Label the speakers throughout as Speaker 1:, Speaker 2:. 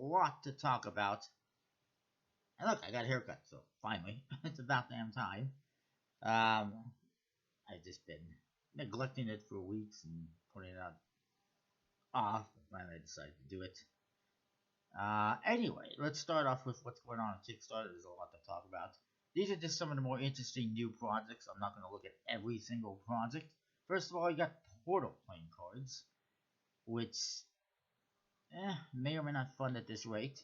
Speaker 1: lot to talk about. And look, I got a haircut, so finally, it's about damn time. Um, I've just been neglecting it for weeks and putting it off. Finally, I decided to do it. Anyway, let's start off with what's going on Kickstarter. There's a lot to talk about. These are just some of the more interesting new projects. I'm not going to look at every single project. First of all, you got Portal playing cards, which may or may not fund at this rate.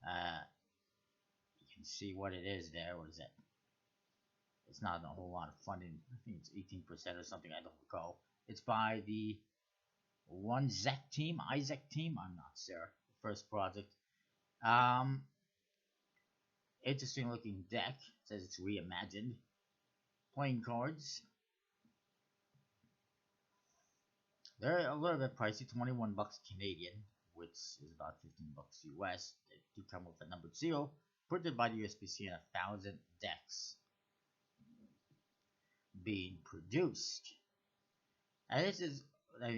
Speaker 1: You can see what it is there. What is that? It's not a whole lot of funding. I think it's 18% or something. I don't recall. It's by the Isaac team. I'm not sure. First project. Interesting looking deck. It says it's reimagined. Playing cards. They're a little bit pricey, 21 bucks Canadian, which is about 15 bucks US. They do come with a numbered seal, printed by the USPC, and 1,000 decks being produced. And this is, I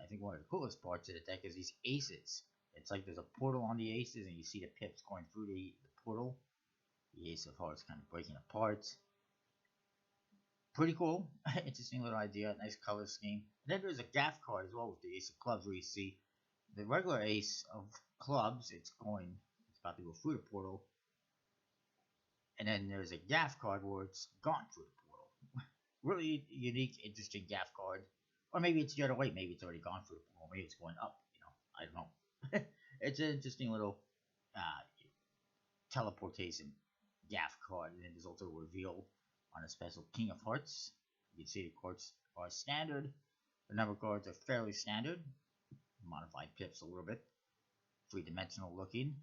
Speaker 1: think one of the coolest parts of the deck is these aces. It's like there's a portal on the aces, and you see the pips going through the portal. The ace of hearts kind of breaking apart. Pretty cool. Interesting little idea. Nice color scheme. And then there's a gaff card as well with the ace of clubs, where you see the regular ace of clubs. It's about to go through the portal. And then there's a gaff card where it's gone through the portal. Really unique, interesting gaff card. Or maybe it's the other way. Maybe it's already gone through the portal. Maybe it's going up. I don't know. It's an interesting little teleportation gaff card. And then there's also a reveal on a special King of Hearts. You can see the cards are standard. The number cards are fairly standard. Modified pips a little bit. Three-dimensional looking.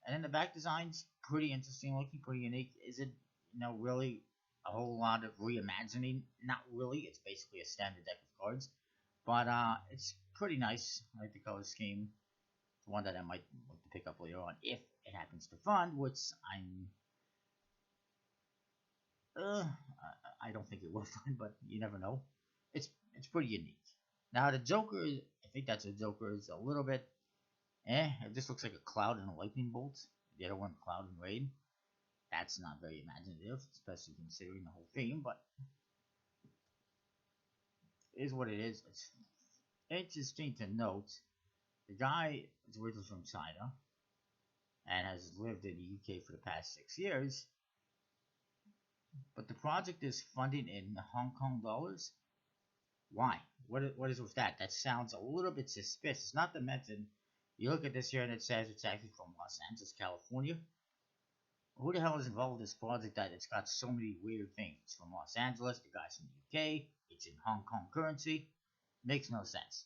Speaker 1: And then the back design's pretty interesting looking, pretty unique. Is it, really a whole lot of reimagining? Not really. It's basically a standard deck of cards. But it's pretty nice. I like the color scheme. It's one that I might look to pick up later on if it happens to fund, which I don't think it will fund, but you never know. It's pretty unique. Now the Joker, I think that's a Joker, is a little bit it just looks like a cloud and a lightning bolt. The other one, cloud and rain. That's not very imaginative, especially considering the whole theme, but it is what it is. It's interesting to note the guy is originally from China and has lived in the UK for the past 6 years, but the project is funded in Hong Kong dollars. Why? What is with that? That sounds a little bit suspicious. Not to mention, you look at this here and it says it's actually from Los Angeles, California. Who the hell is involved with this project that it's got so many weird things? It's from Los Angeles, the guy's from the UK, it's in Hong Kong currency. Makes no sense.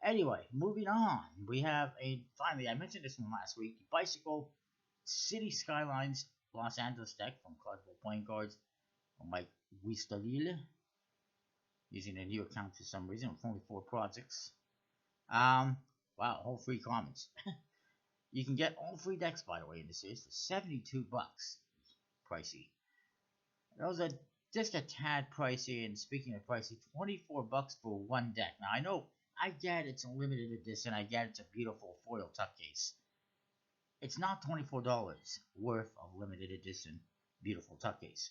Speaker 1: Anyway, moving on. We have finally, I mentioned this one last week, the Bicycle City Skylines Los Angeles deck from Quarterpoint playing cards from Mike Wiestalil. Using a new account for some reason with only 4 projects. Wow, all 3 comments. You can get all 3 decks, by the way, in the series for 72 bucks. Pricey. Those are just a tad pricey, and speaking of pricey, 24 bucks for one deck. Now, I get it's a limited edition, I get it's a beautiful foil tuck case. It's not $24 worth of limited edition beautiful tuck case.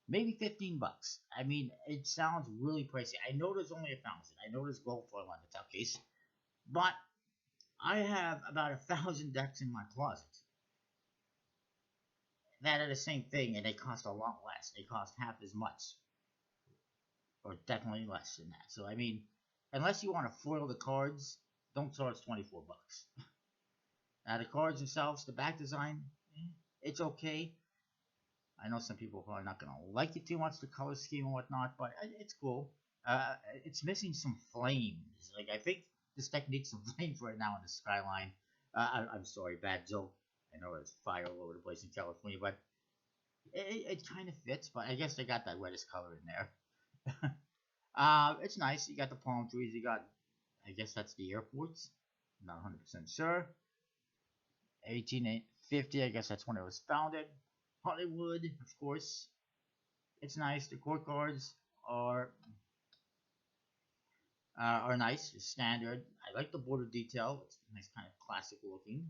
Speaker 1: Maybe 15 bucks. I mean, it sounds really pricey. I know there's only 1,000. I know there's gold foil on the tuck case. But I have about 1,000 decks in my closet that are the same thing, and they cost a lot less. They cost half as much. Or definitely less than that. So, I mean, unless you want to foil the cards, don't charge 24 bucks. Now, the cards themselves, the back design, it's okay. I know some people are probably not going to like it too much, the color scheme and whatnot, but it's cool. It's missing some flames. Like, I think this deck needs some flames right now in the skyline. I'm sorry, bad joke. I know there's fire all over the place in California, but it kind of fits. But I guess they got that reddish color in there. It's nice. You got the palm trees. You got, I guess that's the airports. Not 100% sure. 1850, I guess that's when it was founded. Hollywood, of course. It's nice. The court cards are nice. It's standard. I like the border detail. It's nice, kind of classic looking.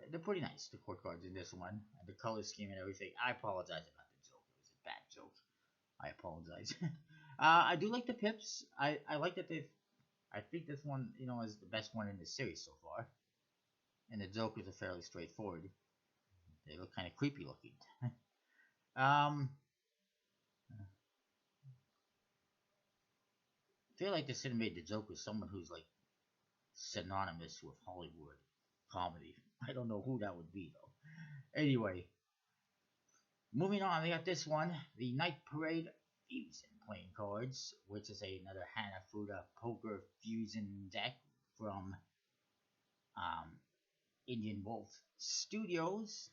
Speaker 1: they're pretty nice, the court cards in this one, and the color scheme and everything. I apologize about the joke. It was a bad joke. I apologize. I do like the pips. I like that they've. I think this one, is the best one in the series so far. And the jokers are fairly straightforward. They look kind of creepy looking. I feel like they should have made the Joker someone who's like synonymous with Hollywood comedy. I don't know who that would be though. Anyway, moving on, we got this one, the Night Parade Fusion playing cards, which is another Hanafuda Poker Fusion deck from Indian Wolf Studios.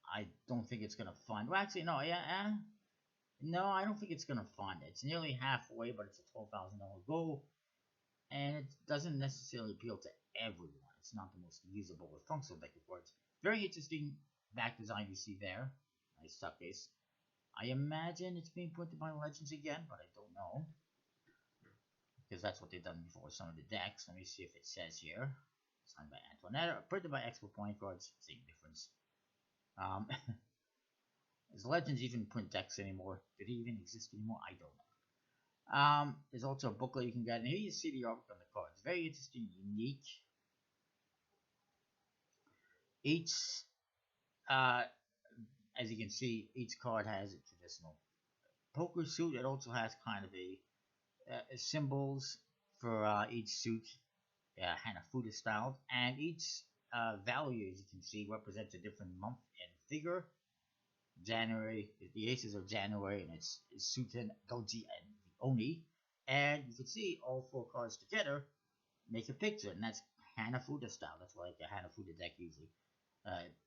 Speaker 1: I don't think it's gonna fund. Well, actually, no, no, I don't think it's gonna fund. It's nearly halfway, but it's a $12,000 goal, and it doesn't necessarily appeal to everyone. It's not the most usable or functional deck of cards. Very interesting back design you see there. Nice tuck case. I imagine it's being printed by Legends again, but I don't know. Because that's what they've done before with some of the decks. Let me see if it says here. Signed by Antoinette, printed by Expo Point Cards. Same difference. Does Legends even print decks anymore? Did he even exist anymore? I don't know. There's also a booklet you can get, and here you see the artwork on the cards. Very interesting, unique. Each, as you can see, each card has a traditional poker suit. It also has kind of a symbols for each suit, Hanafuda styled, and each value, as you can see, represents a different month and figure. January, the aces are January, and it's Sutan, Doji, and Oni. And you can see all four cards together make a picture, and that's Hanafuda style. That's like a Hanafuda deck usually.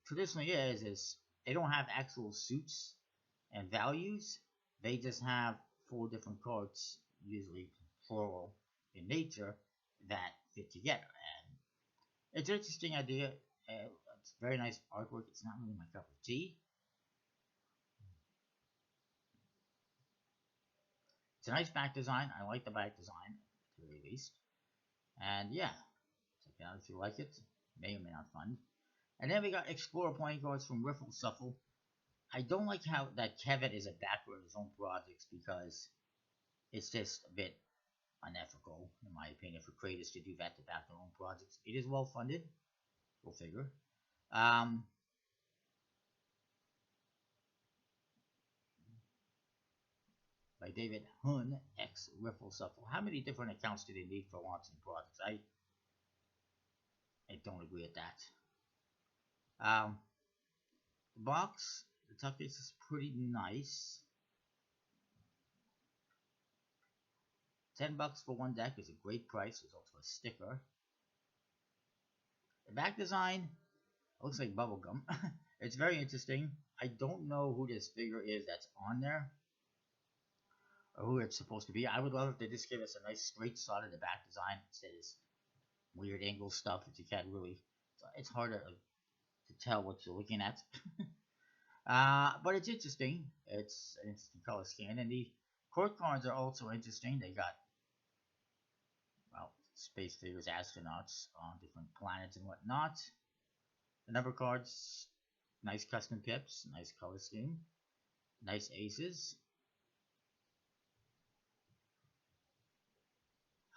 Speaker 1: Traditionally is they don't have actual suits and values. They just have four different cards, usually plural in nature, that fit together. And it's an interesting idea. It's very nice artwork. It's not really my cup of tea. It's a nice back design. I like the back design, at the very least. And yeah, check it out if you like it. May or may not fund. And then we got Explorer playing cards from Riffle Shuffle. I don't like how that Kevin is a backer of his own projects because it's just a bit unethical, in my opinion, for creators to do that to back their own projects. It is well funded. Go figure. By David Hun, ex Riffle Shuffle. How many different accounts do they need for launching projects? I don't agree with that. The box, the tuck case is pretty nice. $10 for one deck is a great price. There's also a sticker. The back design looks like bubblegum. It's very interesting. I don't know who this figure is that's on there, or who it's supposed to be. I would love if they just give us a nice straight shot of the back design instead of this weird angle stuff that you can't really. It's harder to tell what you're looking at. But it's interesting. It's an interesting color scheme, and the court cards are also interesting. They got, well, space figures, astronauts on different planets and whatnot. The number cards, nice custom pips, nice color scheme, nice aces.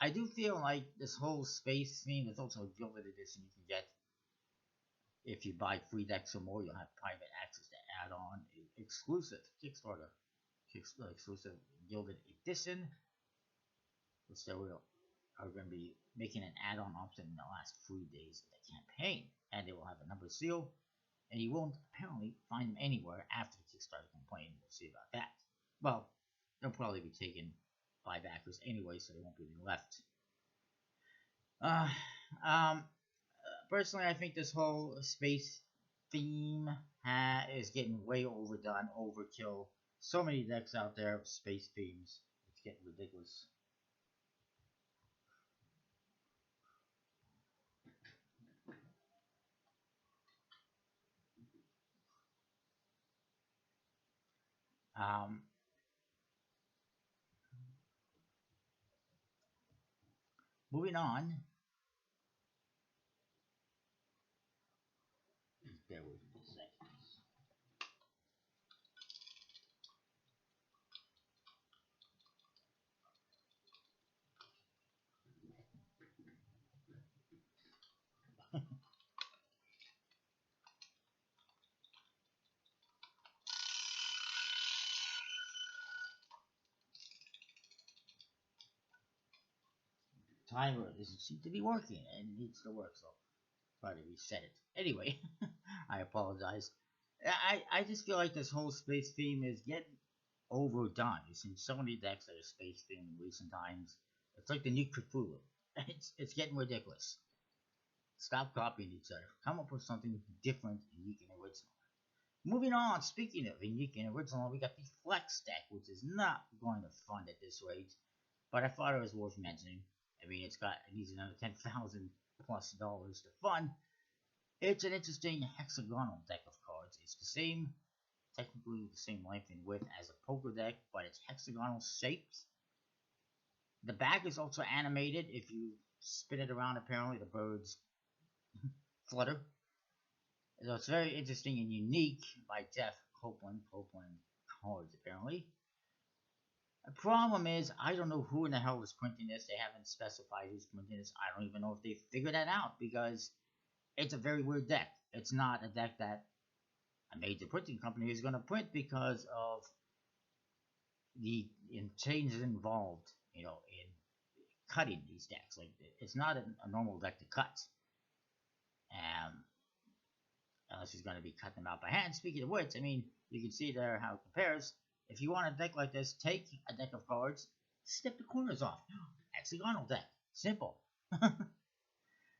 Speaker 1: I do feel like this whole space theme is also a gilded edition you can get. If you buy 3 decks or more, you'll have private access to add-on exclusive Kickstarter exclusive gilded edition, which they are going to be making an add-on option in the last 3 days of the campaign, and they will have a number seal, and you won't apparently find them anywhere after the Kickstarter campaign. We'll see about that. Well, they'll probably be taken by backers anyway, so they won't be left. Personally, I think this whole space theme is getting way overdone, overkill. So many decks out there with space themes. It's getting ridiculous. Moving on. bear with me a second. Timer doesn't seem to be working and it needs to work, so try to reset it. Anyway, I apologize. I just feel like this whole space theme is getting overdone. You've seen so many decks that are space themed in recent times. It's like the new Cthulhu. It's getting ridiculous. Stop copying each other. Come up with something different, unique, and original. Moving on, speaking of unique and original, we got the Flex deck, which is not going to fund at this rate, but I thought it was worth mentioning. I mean, it needs another $10,000+ to fund. It's an interesting hexagonal deck of cards. It's the same, technically the same length and width as a poker deck, but it's hexagonal shaped. The back is also animated. If you spin it around, apparently the birds flutter. So it's very interesting and unique by Jeff Copeland. Copeland cards, apparently. The problem is, I don't know who in the hell is printing this. They haven't specified who's printing this. I don't even know if they figured that out because it's a very weird deck. It's not a deck that a major printing company is going to print because of the changes involved, in cutting these decks. Like, it's not a normal deck to cut. Unless he's going to be cutting them out by hand. Speaking of which, I mean, you can see there how it compares. If you want a deck like this, take a deck of cards, snip the corners off. Hexagonal deck. Simple.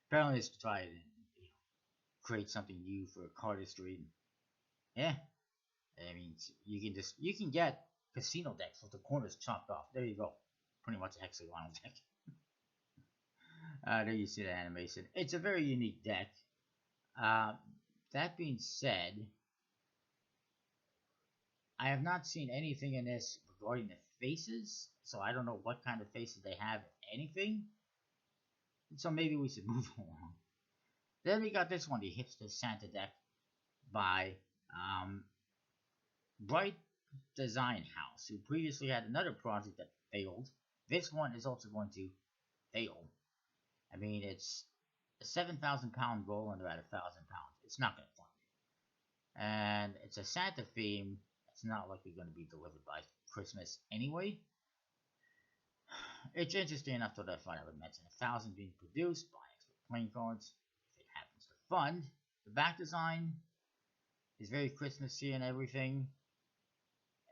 Speaker 1: Apparently it's to try and create something new for cardistry. Yeah. I mean, you can get casino decks with the corners chopped off. There you go. Pretty much a hexagonal deck. There you see the animation. It's a very unique deck. That being said, I have not seen anything in this regarding the faces, so I don't know what kind of faces they have, if anything. So maybe we should move along. Then we got this one, the Hipster Santa deck by Bright Design House, who previously had another project that failed. This one is also going to fail. I mean, it's a 7,000-pound goal under at 1,000 pounds. It's not going to fund. And it's a Santa theme. It's not likely going to be delivered by Christmas anyway. It's interesting enough that I thought I would mention 1,000 being produced by extra playing cards. If it happens to fund. The back design is very Christmassy and everything.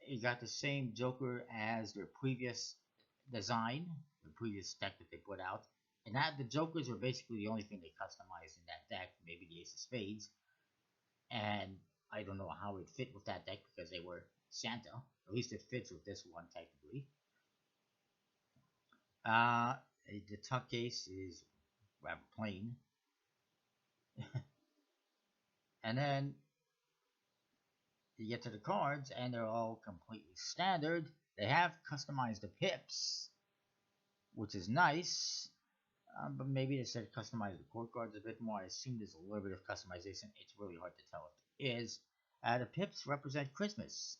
Speaker 1: You got the same Joker as their previous design, the previous deck that they put out. And that the Jokers were basically the only thing they customized in that deck, maybe the Ace of Spades. And I don't know how it fit with that deck because they were Santa. At least it fits with this one technically. The tuck case is rather plain. And then you get to the cards and they're all completely standard. They have customized the pips, which is nice. But maybe they said customize the court cards a bit more. I assume there's a little bit of customization. It's really hard to tell if it is. The pips represent Christmas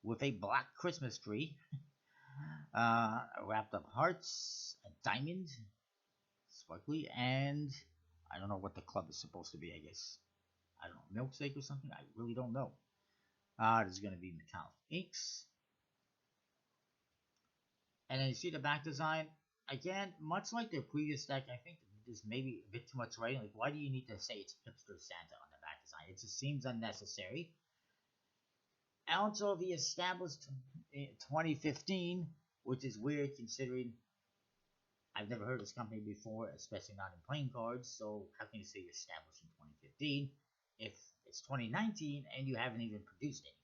Speaker 1: with a black Christmas tree, wrapped up hearts, a diamond, sparkly, and I don't know what the club is supposed to be. I guess I don't know, milkshake or something. I really don't know. There's going to be metallic inks, and then you see the back design. Again, much like their previous deck, I think there's maybe a bit too much writing. Like, why do you need to say it's Hipster Santa on the back design? It just seems unnecessary. Also, the established in 2015, which is weird considering I've never heard of this company before, especially not in playing cards. So how can you say you're established in 2015 if it's 2019 and you haven't even produced anything?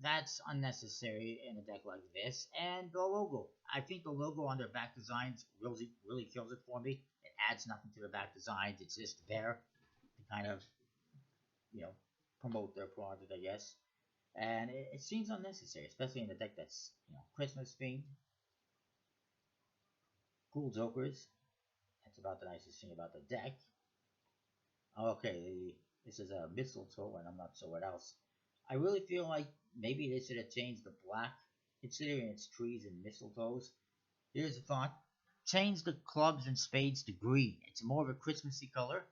Speaker 1: That's unnecessary in a deck like this. And the logo. I think the logo on their back designs really kills it for me. It adds nothing to the back designs. It's just there to kind of, promote their product, I guess. And it seems unnecessary, especially in a deck that's, Christmas themed. Cool Jokers. That's about the nicest thing about the deck. Okay, This is a mistletoe, and I'm not sure what else. I really feel like maybe they should have changed the black, considering it's trees and mistletoes. Here's a thought: change the clubs and spades to green. It's more of a Christmassy color.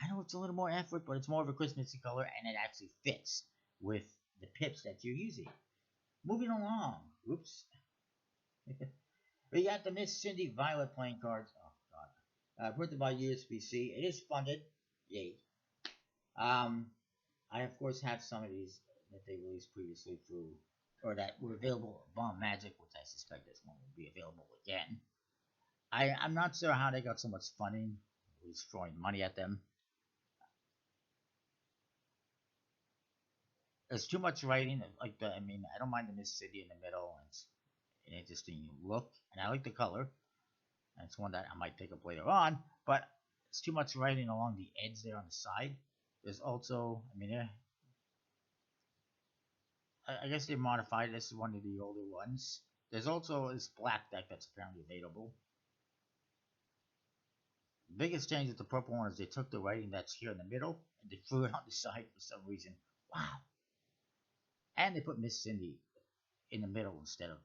Speaker 1: I know it's a little more effort, but it's more of a Christmassy color, and it actually fits with the pips that you're using. Moving along. Oops. We got the Miss Cindy Violet playing cards. Oh God. Printed by USPC. It is funded. Yay. I of course have some of these that they released previously through, or that were available at Bomb Magic, which I suspect this one will be available again. I'm not sure how they got so much funding. Who's throwing money at them? There's too much writing. Like I mean, I don't mind the Mississippi in the middle. It's an interesting look, and I like the color. And it's one that I might pick up later on. But it's too much writing along the edge there on the side. There's also, I mean, I guess they modified. This is one of the older ones. There's also this black deck that's apparently available. The biggest change with the purple one is they took the writing that's here in the middle and they threw it on the side for some reason. Wow. And they put Miss Cindy in the middle instead of,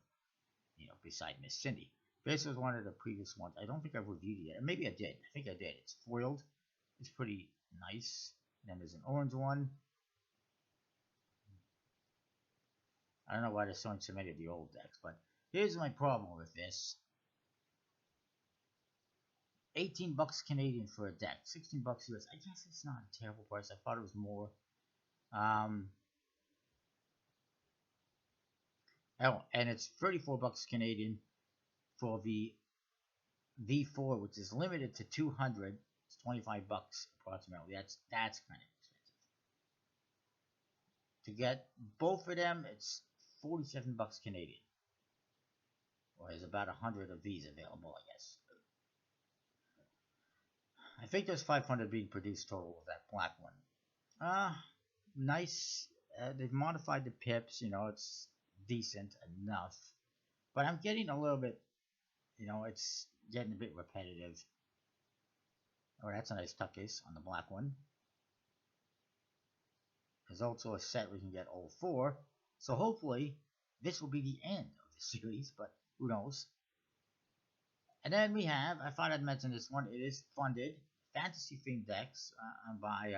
Speaker 1: beside Miss Cindy. This was one of the previous ones. I don't think I've reviewed it yet. Or maybe I did. I think I did. It's foiled. It's pretty nice. And then there's an orange one. I don't know why they're showing so many of the old decks, but here's my problem with this. 18 bucks Canadian for a deck. 16 bucks US. I guess it's not a terrible price. I thought it was more. Oh, and it's 34 bucks Canadian for the V4, which is limited to 200. It's 25 bucks approximately. That's kind of expensive. To get both of them, it's 47 bucks Canadian. Or there's about 100 of these available, I guess. I think there's 500 being produced total with that black one. Nice. They've modified the pips. It's decent enough. But I'm getting a little bit, it's getting a bit repetitive. Oh, that's a nice tuck case on the black one. There's also a set we can get all 4. So hopefully this will be the end of the series, but who knows. And then we have, I thought I'd mention this one, it is funded, fantasy themed decks by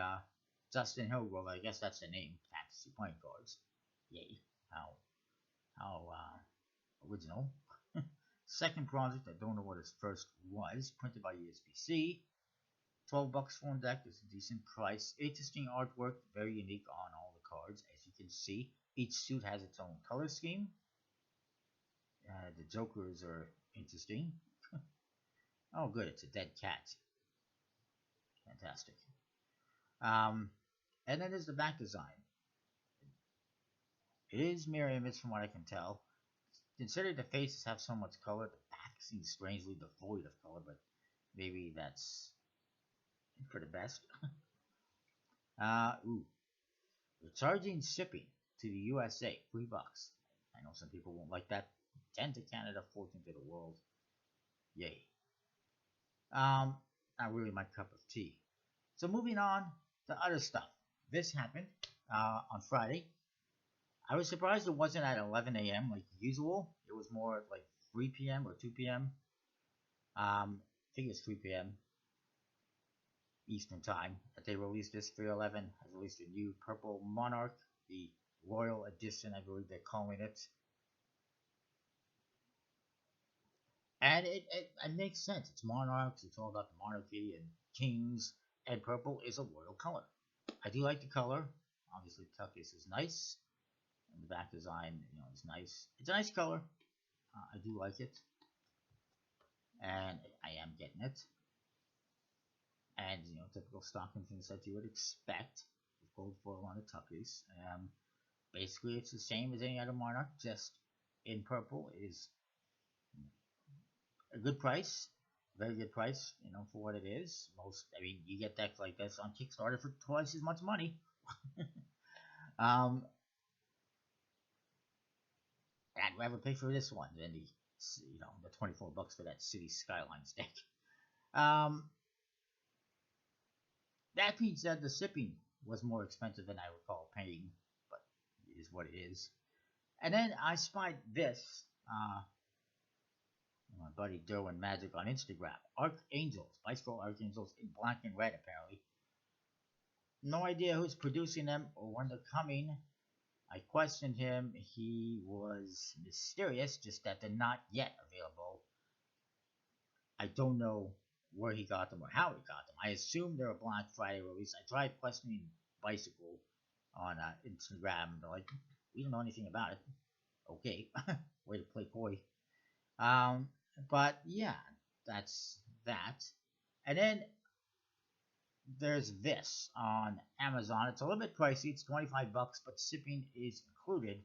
Speaker 1: Justin Hillgrove. I guess that's the name, fantasy playing cards. Yay, how original. Second project, I don't know what his first was, printed by USPC. 12 bucks for one deck is a decent price. Interesting artwork, very unique on all the cards. As you can see, each suit has its own color scheme. The jokers are interesting. Oh, good, it's a dead cat. Fantastic. And then there's the back design. It is mirror image from what I can tell. Considering the faces have so much color, the back seems strangely devoid of color, but maybe that's for the best. We're charging shipping to the USA, $3. I know some people won't like that. 10 to Canada, 14 to the world. Yay. Not really my cup of tea. So moving on to other stuff. This happened on Friday. I was surprised it wasn't at 11 a.m. like usual. It was more like 3 p.m. or 2 p.m. I think it's 3 p.m. Eastern time that they released this. 311 has released a new purple Monarch, the Royal Edition, I believe they're calling it. And it makes sense. It's monarchs. It's all about the monarchy and kings. And purple is a royal color. I do like the color. Obviously, the tuck case is nice. And the back design, is nice. It's a nice color. I do like it. And I am getting it. And, typical stocking things that you would expect with gold foil on the tuck case. Basically, it's the same as any other monarch, just in purple. It is a good price, very good price, for what it is. You get decks like this on Kickstarter for twice as much money. I'd rather pay for this one than the 24 bucks for that City Skylines deck. That being said, the shipping was more expensive than I recall paying, but it is what it is. And then I spied this, my buddy Derwin Magic on Instagram. Archangels, Bicycle Archangels in black and red, apparently. No idea who's producing them or when they're coming. I questioned him. He was mysterious, just that they're not yet available. I don't know where he got them or how he got them. I assume they're a Black Friday release. I tried questioning Bicycle on Instagram. They're like, we don't know anything about it. Okay, way to play coy. But yeah, that's that. And then there's this on Amazon. It's a little bit pricey. It's $25, but shipping is included.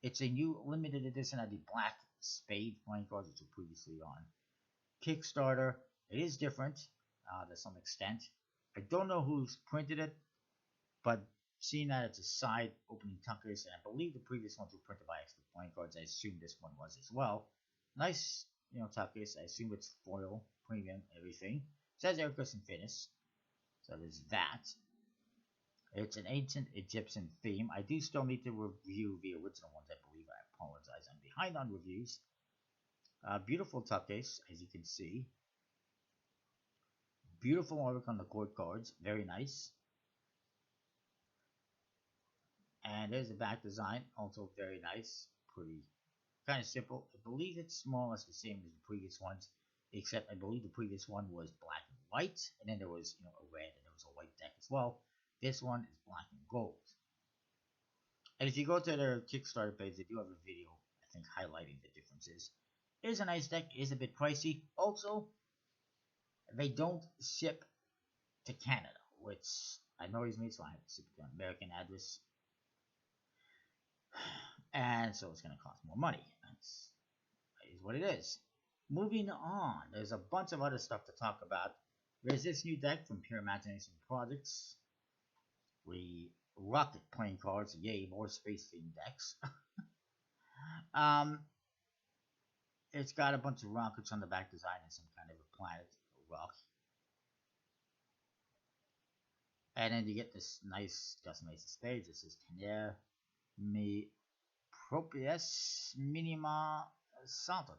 Speaker 1: It's a new limited edition of the Black Spade playing cards, which were previously on Kickstarter. It is different to some extent. I don't know who's printed it, but seeing that it's a side opening tuck case, and I believe the previous ones were printed by Expert Playing Cards, I assume this one was as well. Nice, tuck case. I assume it's foil, premium, everything. It says air cushion finish. So there's that. It's an ancient Egyptian theme. I do still need to review the original ones, I believe. I apologize. I'm behind on reviews. Beautiful tuck case, as you can see. Beautiful artwork on the court cards. Very nice. And there's the back design. Also very nice. Pretty kind of simple. I believe it's more or less the same as the previous ones, except I believe the previous one was black and white, and then there was a red, and there was a white deck as well. This one is black and gold. And if you go to their Kickstarter page, they do have a video, I think, highlighting the differences. It is a nice deck. It is a bit pricey. Also, they don't ship to Canada, which annoys me, so I have to ship it to an American address. And so it's going to cost more money. That is what it is. Moving on, there's a bunch of other stuff to talk about. There's this new deck from Pure Imagination Projects. We rocket playing cards. Yay, more space themed decks. It's got a bunch of rockets on the back design and some kind of a planet or rock. And then you get this nice customized Spade. This is Tener Me Propius Minima Saltator.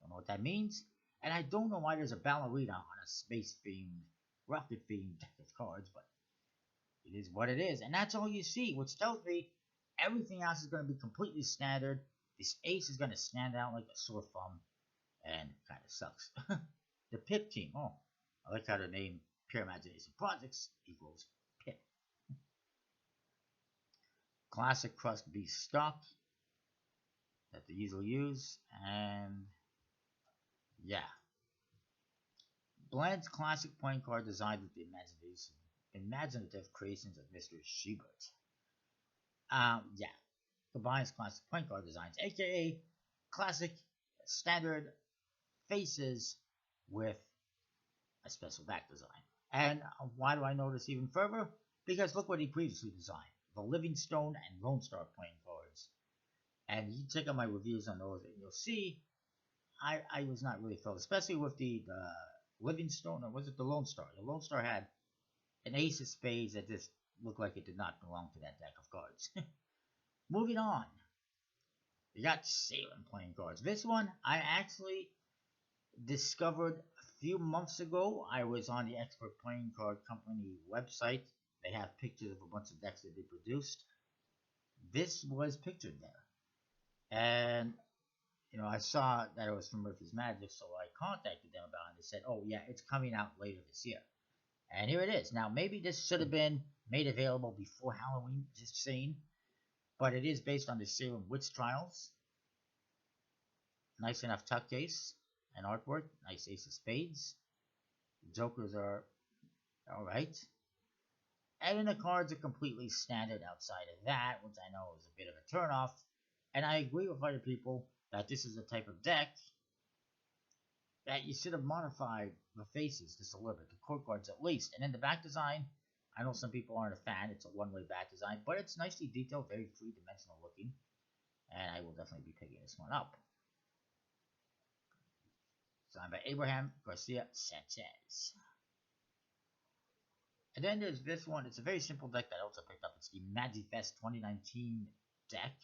Speaker 1: Don't know what that means. And I don't know why there's a ballerina on a space-themed, rocket-themed deck of cards, but it is what it is. And that's all you see, which tells me everything else is going to be completely standard. This ace is going to stand out like a sore thumb, and it kind of sucks. The Pip team. Oh, I like how the name Pure Imagination Projects equals Pip. Classic Crust Beast stock that they usually use, and yeah. Blends classic playing card design with the imaginative creations of Mr. Schubert. Yeah. Combines classic playing card designs, aka classic standard faces with a special back design. And why do I know this even further? Because look what he previously designed. The Livingstone and Lone Star playing cards. And you check out my reviews on those and you'll see I was not really thrilled, especially with the Livingstone, or was it the Lone Star? The Lone Star had an ace of spades that just looked like it did not belong to that deck of cards. Moving on. We got Salem playing cards. This one I actually discovered a few months ago. I was on the Expert Playing Card Company website. They have pictures of a bunch of decks that they produced. This was pictured there. And I saw that it was from Murphy's Magic, so I contacted them about it and they said, oh yeah, it's coming out later this year. And here it is. Now, maybe this should have been made available before Halloween, just saying. But it is based on the Salem Witch Trials. Nice enough tuck case and artwork. Nice ace of spades. Jokers are alright. And then the cards are completely standard outside of that, which I know is a bit of a turnoff. And I agree with other people that this is a type of deck that you should have modified the faces just a little bit, the court cards at least. And then the back design, I know some people aren't a fan. It's a one-way back design, but it's nicely detailed, very three-dimensional looking. And I will definitely be picking this one up. Signed by Abraham Garcia Sanchez. And then there's this one. It's a very simple deck that I also picked up. It's the Magifest 2019 deck.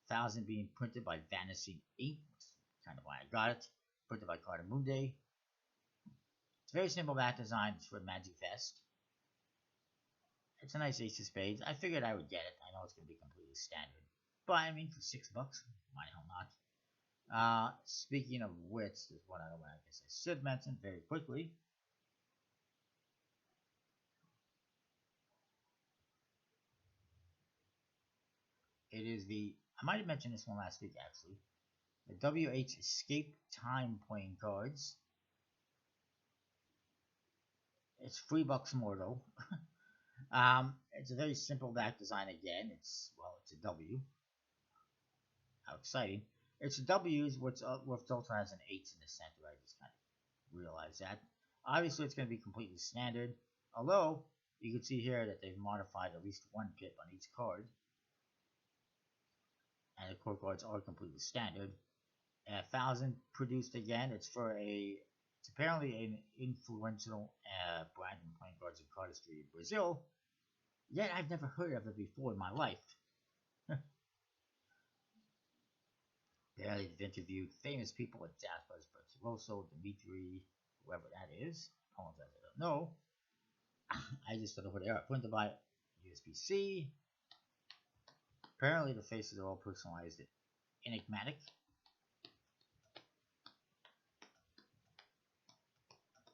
Speaker 1: 1,000 being printed by Vanishing Ink. That's kind of why I got it. Printed by Quarterpoint. It's a very simple back design. It's for Magifest. It's a nice Ace of Spades. I figured I would get it. I know it's going to be completely standard. But, I mean, for $6, why the hell not? Speaking of which, there's one other one I guess I should mention very quickly. It is the, I might have mentioned this one last week actually, the WH Escape Time playing cards. It's $3 more though. It's a very simple back design again. It's a W. How exciting. It's a W's, which also has an H in the center. I just kind of realized that. Obviously, it's going to be completely standard. Although, you can see here that they've modified at least one pip on each card. And the core cards are completely standard. 1,000 produced again. It's apparently an influential brand in playing cards and cardistry in Brazil. Yet I've never heard of it before in my life. They've interviewed famous people like Jasper's Bertoloso, Dimitri, whoever that is. I don't know. I just don't know who they are. Printed by USPC. Apparently the faces are all personalized and enigmatic.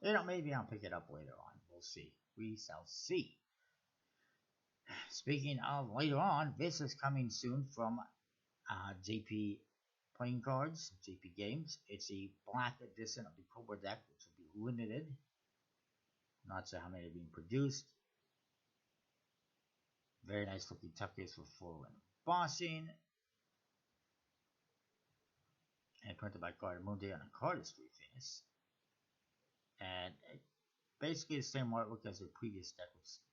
Speaker 1: Maybe I'll pick it up later on. We'll see. We shall see. Speaking of later on, this is coming soon from JP Playing Cards, JP Games. It's a black edition of the Cobra deck, which will be limited. Not sure how many are being produced. Very nice looking tuck case with full embossing. And printed by Quarterpoint on a cardistry finish. And basically the same artwork as their previous deck.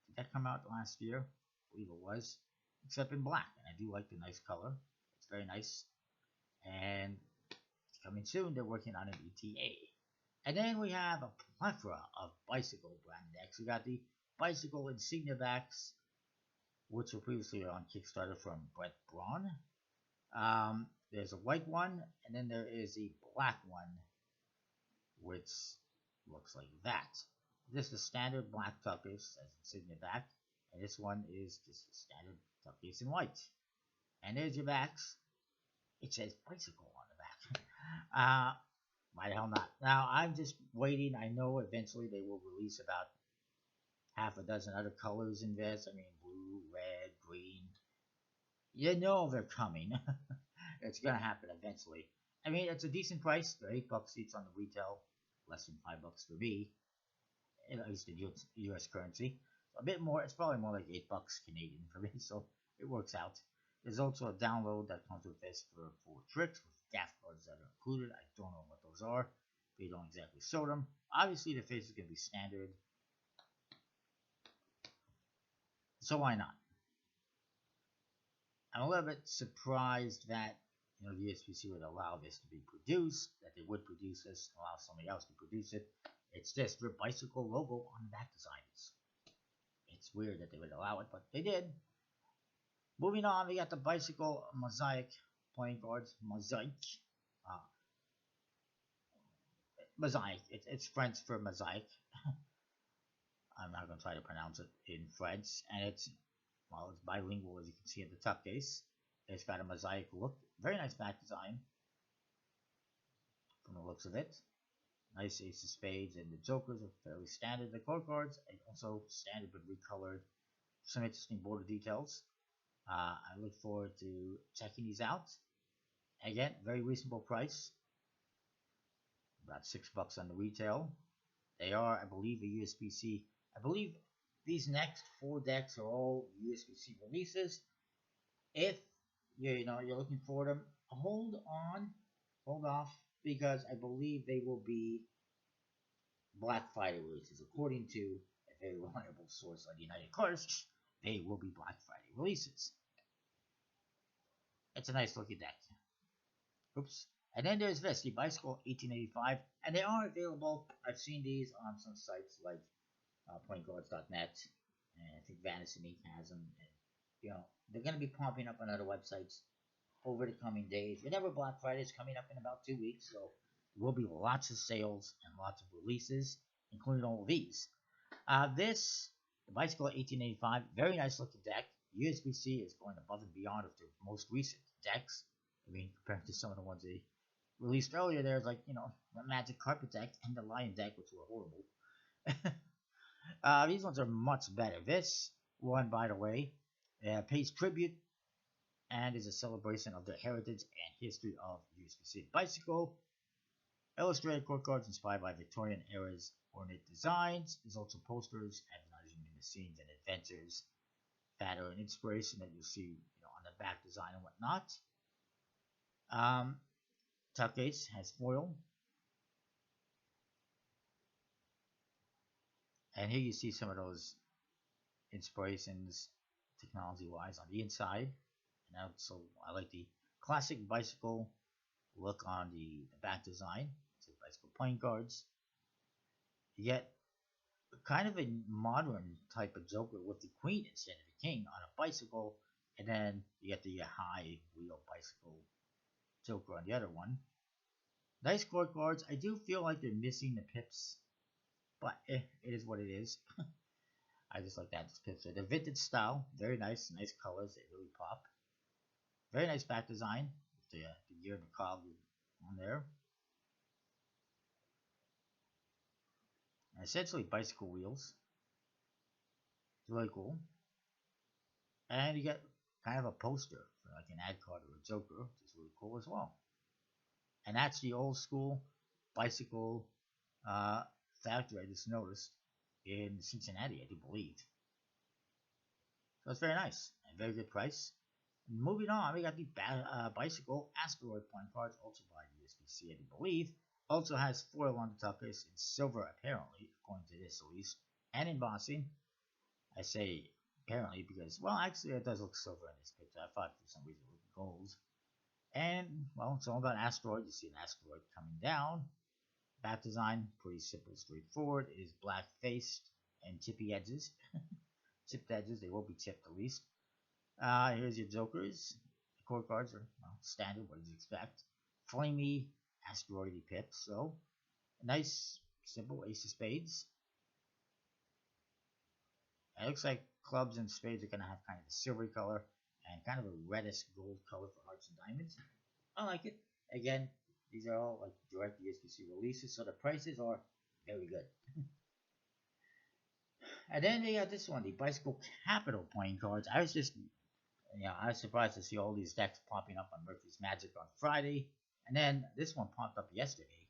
Speaker 1: Did that come out last year? I believe it was. Except in black. And I do like the nice color. It's very nice. And it's coming soon. They're working on an ETA. And then we have a plethora of bicycle brand decks. We got the bicycle insignia backs, which were previously on Kickstarter from Brett Braun. There's a white one, and then there is a black one, which looks like that. This is the standard black tuck case as insignia back, and this one is just a standard tuck case in white. And there's your backs. It says bicycle on the back. Why the hell not? Now, I'm just waiting. I know eventually they will release about half a dozen other colors in this. I mean, blue, red, green. You know they're coming. It's going to happen eventually. I mean, it's a decent price. They're $8 each on the retail. Less than $5 for me. At least in US currency. So a bit more. It's probably more like $8 Canadian for me. So it works out. There's also a download that comes with this for 4 tricks with gaff cards that are included. I don't know what those are. They don't exactly show them. Obviously, the face is going to be standard. So why not? I'm a little bit surprised that the USPC would allow this to be produced, that they would produce this, allow somebody else to produce it. It's just their bicycle logo on the back designs. It's weird that they would allow it, but they did. Moving on, we got the bicycle Mosaic playing cards. Mosaic. Mosaic. It's French for mosaic. I'm not going to try to pronounce it in French. And it's bilingual, as you can see in the tuck case. It's got a mosaic look. Very nice back design. From the looks of it. Nice Ace of Spades, and the Jokers are fairly standard. The core cards are also standard but recolored. Some interesting border details. I look forward to checking these out. Again, very reasonable price. About $6 on the retail. They are, I believe, a USPC. I believe these next 4 decks are all USPC releases. If you're looking for them, hold off, because I believe they will be Black Friday releases. According to a very reliable source on United Cards, they will be Black Friday releases. It's a nice looking deck. Oops. And then there's this, the Bicycle 1885, and they are available. I've seen these on some sites like pointguards.net, and I think Vanessa Ink has them. And, they're going to be popping up on other websites over the coming days. Whenever Black Friday is coming up in about 2 weeks, so there will be lots of sales and lots of releases, including all of these. The Bicycle 1885, very nice looking deck. USPC is going above and beyond of their most recent decks. I mean, compared to some of the ones they released earlier, there's like, the Magic Carpet deck and the Lion deck, which were horrible. These ones are much better. This one, by the way, pays tribute and is a celebration of the heritage and history of USPC Bicycle. Illustrated court cards inspired by Victorian era's ornate designs. There's also posters advertising the scenes and adventures that are an inspiration that you'll see, on the back design and whatnot. Tuck case has foil. And here you see some of those inspirations technology-wise on the inside. And also, I like the classic bicycle look on the back design. It's a bicycle playing cards. You get kind of a modern type of Joker with the queen instead of the king on a bicycle, and then you get the high wheel bicycle Joker on the other one. Nice court cards. I do feel like they're missing the pips, but it is what it is. I just like that pips. The vintage style, very nice, nice colors. They really pop. Very nice back design with the gear and the cog on there. And essentially bicycle wheels. It's really cool. And you get kind of a poster for like an ad card or a Joker, which is really cool as well. And that's the old school bicycle factory I just noticed in Cincinnati, I do believe. So it's very nice and very good price. Moving on, we got the bicycle Asteroid point cards, also by USPC, I do believe. Also has foil on the top case in silver, apparently, according to this at least, and embossing. I say apparently because, well, actually it does look silver in this picture. I thought for some reason it looked gold. And, well, it's all about Asteroid. You see an asteroid coming down. Back design, pretty simple, straightforward. It is black faced and chippy edges. Chipped edges, they will be chipped at least. Here's your Jokers. The core cards are, well, standard, what you expect. Flamey, asteroidy pips. So, a nice, simple ace of spades. It looks like clubs and spades are going to have kind of a silvery color and kind of a reddish gold color for hearts and diamonds. I like it. Again, these are all like direct USPC releases, so the prices are very good. And then they got this one, the Bicycle Capital playing cards. I was just, I was surprised to see all these decks popping up on Murphy's Magic on Friday. And then this one popped up yesterday,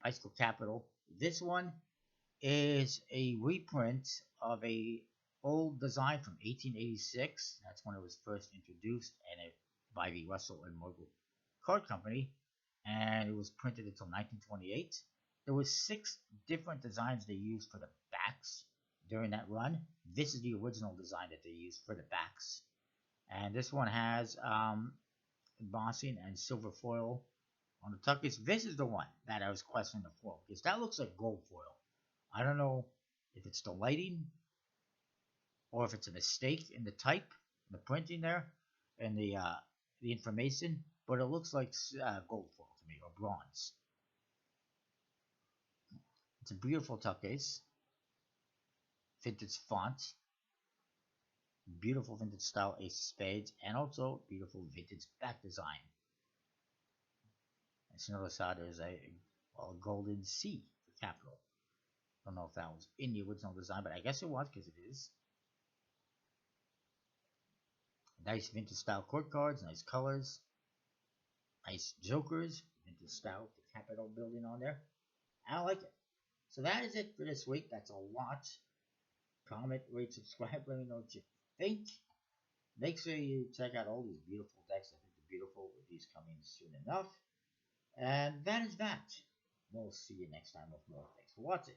Speaker 1: Bicycle Capital. This one is a reprint of a old design from 1886. That's when it was first introduced, and by the Russell and Morgul Card Company, and it was printed until 1928. There was 6 different designs they used for the backs during that run. This is the original design that they used for the backs, and this one has embossing and silver foil on the tuckers. This is the one that I was questioning the foil, because that looks like gold foil. I don't know if it's the lighting or if it's a mistake in the type, the printing there, and the information, but it looks like gold foil to me, or bronze. It's a beautiful tuck case. Vintage font. Beautiful vintage style ace of spades, and also beautiful vintage back design. And so notice how there's a golden C for capital. Don't know if that was in the original design, but I guess it was, because it is. Nice vintage style court cards, nice colors, nice jokers, vintage style, the Capitol building on there. I like it. So that is it for this week. That's a lot. Comment, rate, subscribe. Let me know what you think. Make sure you check out all these beautiful decks. I think they're beautiful, with these coming soon enough. And that is that. We'll see you next time with more. Thanks for watching.